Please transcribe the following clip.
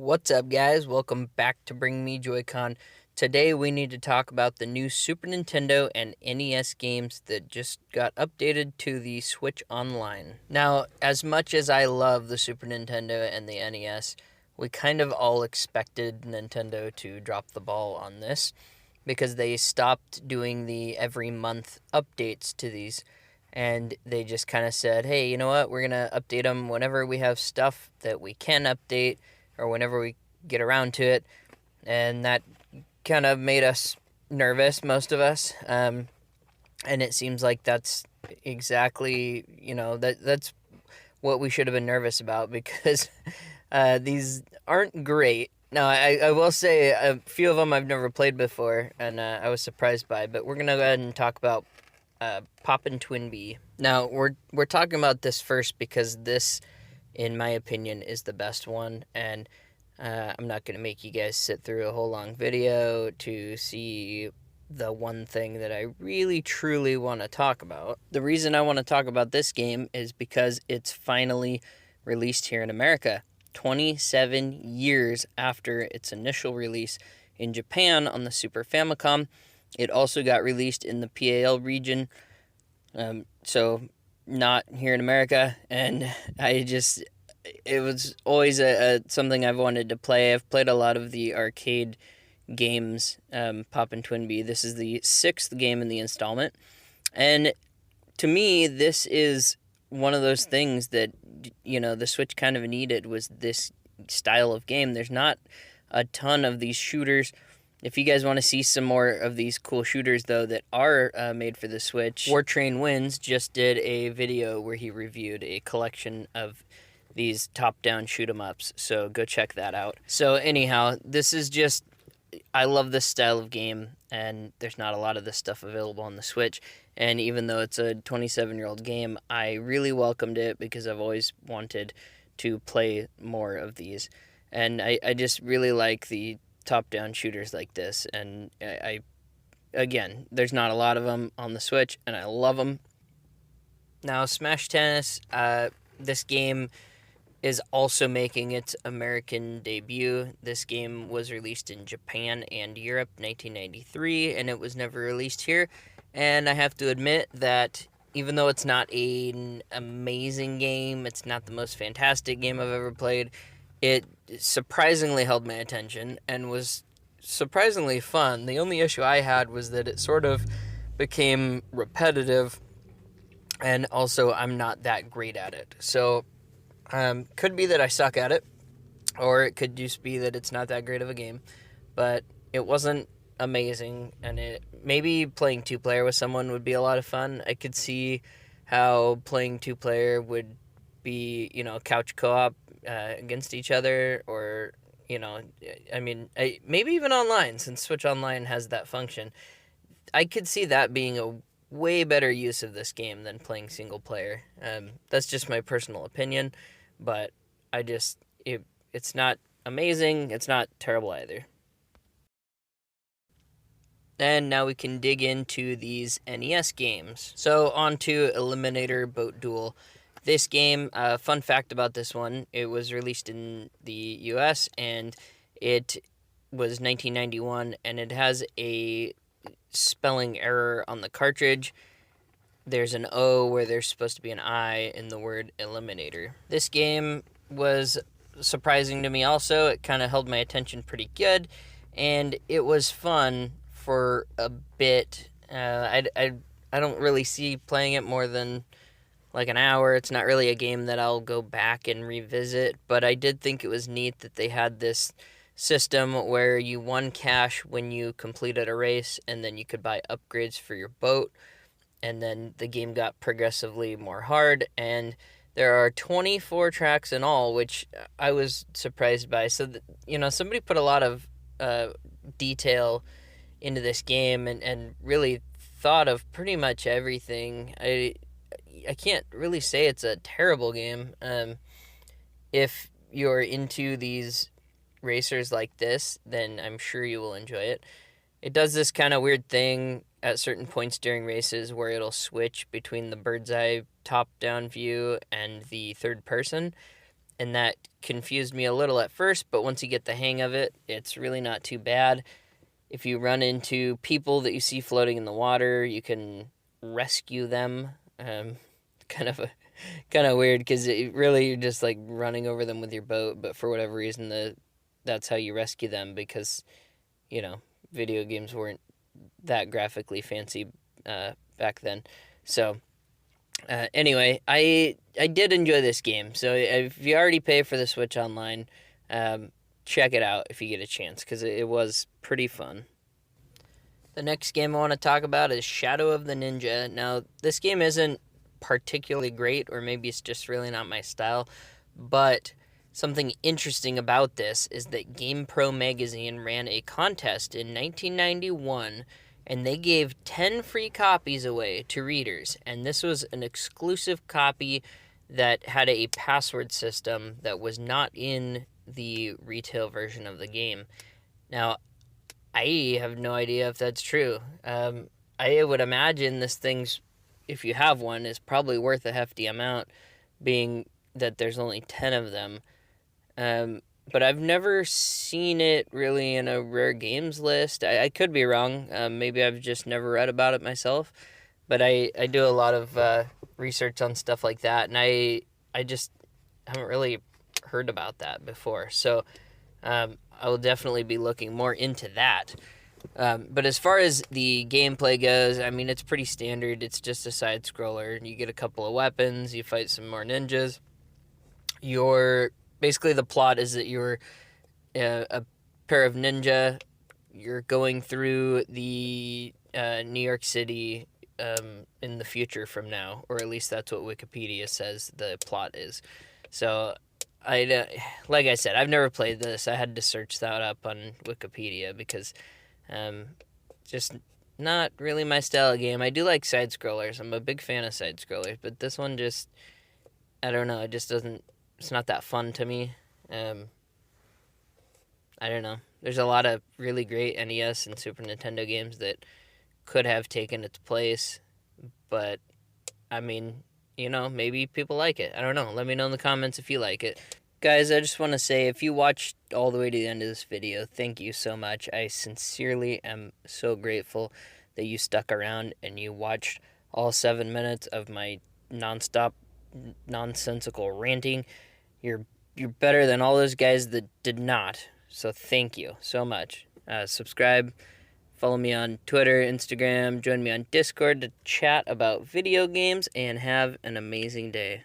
What's up, guys? Welcome back to Bring Me Joy-Con. Today we need to talk about the new Super Nintendo and NES games that just got updated to the Switch Online. Now, as much as I love the Super Nintendo and the NES, we kind of all expected Nintendo to drop the ball on this because they stopped doing the every month updates to these, and they just kind of said, hey, you know what, we're going to update them whenever we have stuff that we can update or whenever we get around to it. And that kind of made us nervous, most of us. And it seems like that's exactly, that's what we should have been nervous about because these aren't great. Now, I will say a few of them I've never played before, and I was surprised by. But we're going to go ahead and talk about Poppin' Twinbee. Now, we're talking about this first because this, in my opinion, is the best one, and I'm not going to make you guys sit through a whole long video to see the one thing that I really truly want to talk about. The reason I want to talk about this game is because it's finally released here in America, 27 years after its initial release in Japan on the Super Famicom. It also got released in the PAL region, so not here in America, and it was always something I've wanted to play. I've played a lot of the arcade games, Poppin' Twinbee. This is the 6th game in the installment, and to me, this is one of those things that, the Switch kind of needed, was this style of game. There's not a ton of these shooters. If you guys want to see some more of these cool shooters, though, that are made for the Switch, War Train Wins just did a video where he reviewed a collection of these top-down shoot-em-ups, so go check that out. So anyhow, this is just, I love this style of game, and there's not a lot of this stuff available on the Switch, and even though it's a 27-year-old game, I really welcomed it because I've always wanted to play more of these, and I just really like the top-down shooters like this, and again, there's not a lot of them on the Switch, and I love them. Now, Smash Tennis, this game is also making its American debut. This game was released in Japan and Europe in 1993, and it was never released here. And I have to admit that even though it's not an amazing game, it's not the most fantastic game I've ever played, it surprisingly held my attention and was surprisingly fun. The only issue I had was that it sort of became repetitive, and also I'm not that great at it. So could be that I suck at it, or it could just be that it's not that great of a game, but it wasn't amazing, and maybe playing two-player with someone would be a lot of fun. I could see how playing two-player would be, couch co-op against each other, or, maybe even online, since Switch Online has that function. I could see that being a way better use of this game than playing single player. That's just my personal opinion, but it's not amazing, it's not terrible either. And now we can dig into these NES games. So on to Eliminator Boat Duel. This game, fun fact about this one, it was released in the US, and it was 1991, and it has a spelling error on the cartridge. There's an O where there's supposed to be an I in the word Eliminator. This game was surprising to me also. It kind of held my attention pretty good, and it was fun for a bit. I don't really see playing it more than like an hour. It's not really a game that I'll go back and revisit, but I did think it was neat that they had this system where you won cash when you completed a race, and then you could buy upgrades for your boat, and then the game got progressively more hard, and there are 24 tracks in all, which I was surprised by. So, somebody put a lot of detail into this game and really thought of pretty much everything. I can't really say it's a terrible game. If you're into these racers like this, then I'm sure you will enjoy it. It does this kind of weird thing at certain points during races where it'll switch between the bird's eye top-down view and the third person, and that confused me a little at first, but once you get the hang of it, it's really not too bad. If you run into people that you see floating in the water, you can rescue them. Kind of kind of weird because really you're just like running over them with your boat, but for whatever reason that's how you rescue them because you know video games weren't that graphically fancy back then. So anyway, I did enjoy this game. So if you already pay for the Switch Online, check it out if you get a chance because it was pretty fun. The next game I want to talk about is Shadow of the Ninja. Now, this game isn't particularly great, or maybe it's just really not my style, but something interesting about this is that GamePro magazine ran a contest in 1991 and they gave 10 free copies away to readers. And this was an exclusive copy that had a password system that was not in the retail version of the game. Now, I have no idea if that's true. I would imagine this thing's, if you have one, is probably worth a hefty amount, being that there's only 10 of them. But I've never seen it really in a rare games list. I could be wrong. Maybe I've just never read about it myself. But I do a lot of research on stuff like that, and I just haven't really heard about that before. So I will definitely be looking more into that. But as far as the gameplay goes, I mean, it's pretty standard. It's just a side-scroller. You get a couple of weapons. You fight some more ninjas. Basically, the plot is that you're a pair of ninja. You're going through the New York City in the future from now, or at least that's what Wikipedia says the plot is. So, like I said, I've never played this. I had to search that up on Wikipedia because just not really my style of game. I do like side scrollers. I'm a big fan of side scrollers, but this one just, I don't know. It just doesn't. It's not that fun to me. I don't know. There's a lot of really great NES and Super Nintendo games that could have taken its place, but I mean, maybe people like it. I don't know. Let me know in the comments if you like it. Guys, I just want to say, if you watched all the way to the end of this video, thank you so much. I sincerely am so grateful that you stuck around and you watched all 7 minutes of my nonstop nonsensical ranting. You're better than all those guys that did not. So thank you so much. Subscribe, follow me on Twitter, Instagram, join me on Discord to chat about video games, and have an amazing day.